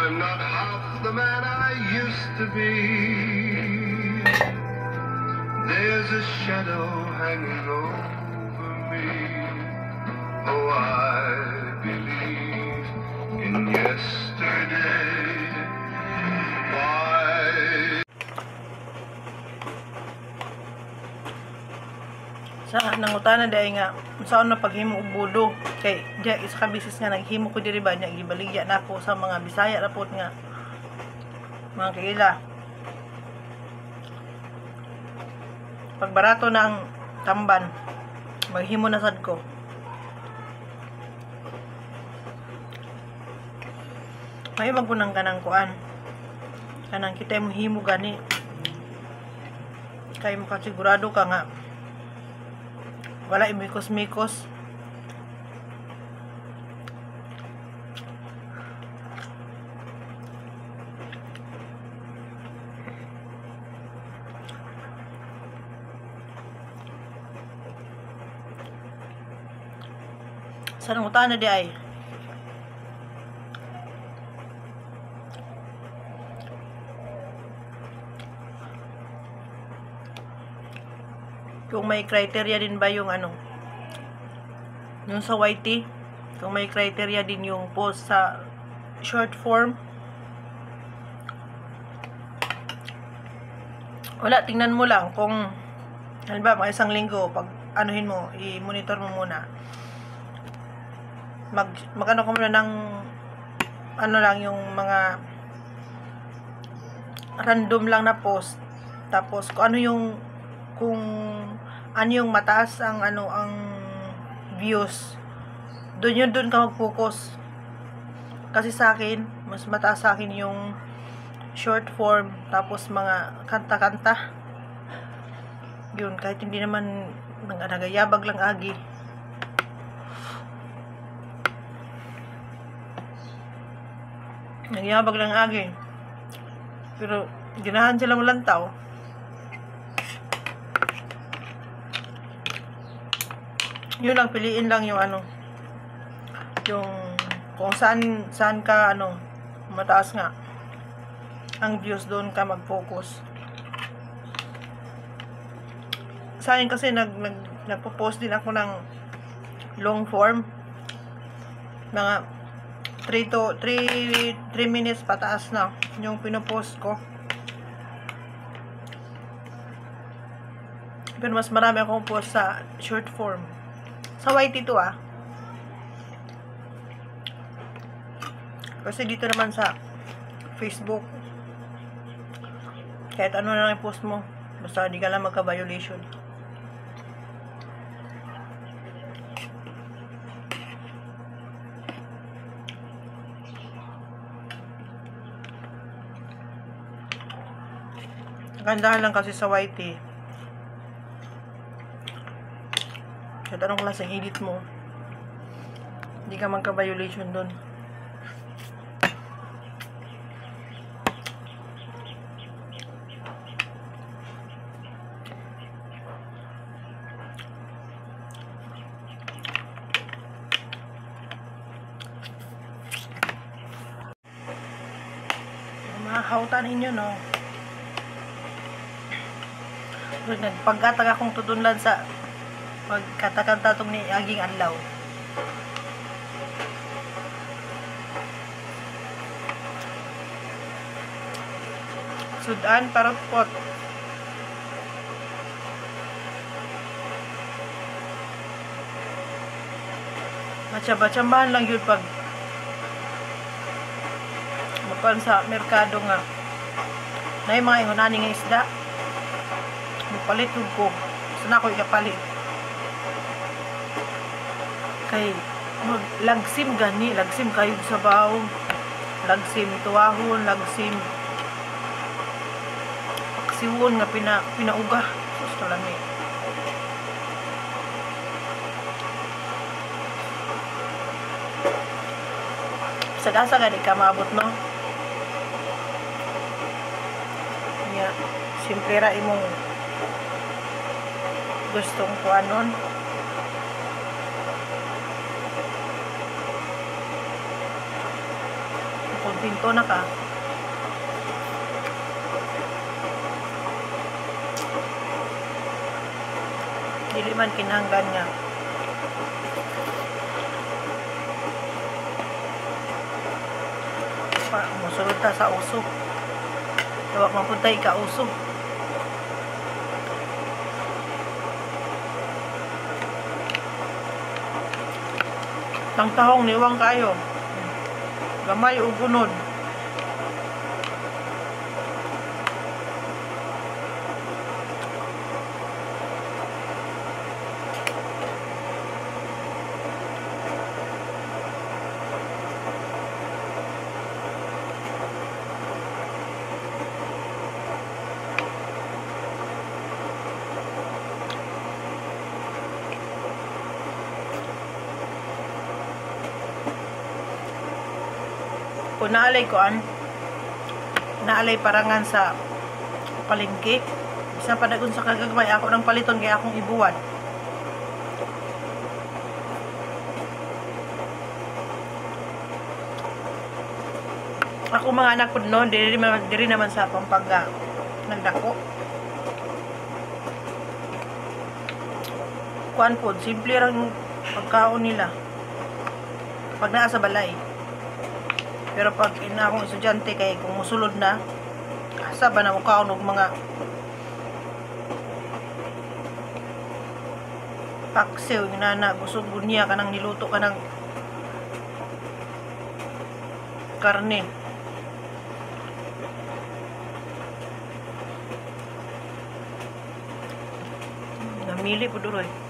I'm not half the man I used to be. There's a shadow hanging over me. Oh, I believe in yesterday. Why? Sa nangutana dahil nga saan na paghimo og budo kay diya isa ka bisis nga naghimo ko diri ba nya gibaligya na ako sa mga Bisaya rapot nga mga kaila pagbarato ng tamban maghimo na sad ko may magunang kanang kuan kanang kita mo himo gani kay mo kasigurado ka nga wala imikos-mikos. Sarang utana di ay. Kung may criteria din ba yung ano yung sa YT, kung may criteria din yung post sa short form, wala, tingnan mo lang kung halimbawa mga isang linggo pag anuhin mo, i-monitor mo muna magano ko muna ng ano lang yung mga random lang na post, tapos kung ano yung mataas ang ang views, doon ka mag-focus. Kasi sa akin mas mataas sa akin yung short form, tapos mga kanta-kanta yun, kahit hindi naman nagayabag lang agi. Nagyabag lang agi pero ginahan sila mulantaw. Yun lang, piliin lang yung yung kung saan ka mataas nga ang views, doon ka mag-focus. Sa akin kasi nagpo-post din ako ng long form, mga 3 minutes pataas na yung pinopost ko. Pero mas marami akong post sa short form. Sa YT to kasi dito naman sa Facebook kahit ano na lang i-post mo basta di ka lang magka-violation. Gandahan lang kasi sa YT kahit anong klaseng edit mo, hindi ka magka-violation doon. Mahahautan ninyo, no? Nagpagkatag akong tutunlan sa pagkata-kanta itong ni Aging Adlaw. Sudan parot pot. Matsamba-tsambahan lang yun pag mapan sa merkado nga na yung mga ihunani nga isda mapalit ko sana ko ikapalit kay lagsim gani, lagsim kayo sa baw, lagsim tuwahon, lagsim paksiwon nga pinauga sus talami. Sagasa gani ka maabot, no? Yeah, simple ra imong gustong kuanon. Kontento na ka. Dili man kinahanglan nga musulod ta sa uso. Tawag man pud tay ka uso. Tang tahong niwang kayo. Gamay ug unod. Kung naalay parangan sa palengke, isa pa dagon sa kagagmay ako ng paliton kaya akong ibuwan. Ako mga anak ko no, diri naman sa Pampanga nagdako. Kuan po, simple lang pagkaon nila pag naa sa balay. Pero pag ina akong estudyante kay kung musulod na, asa ba na mukaon og mga paksiw na busog bunya ka nang niluto ka ng karne. Namili po duroy.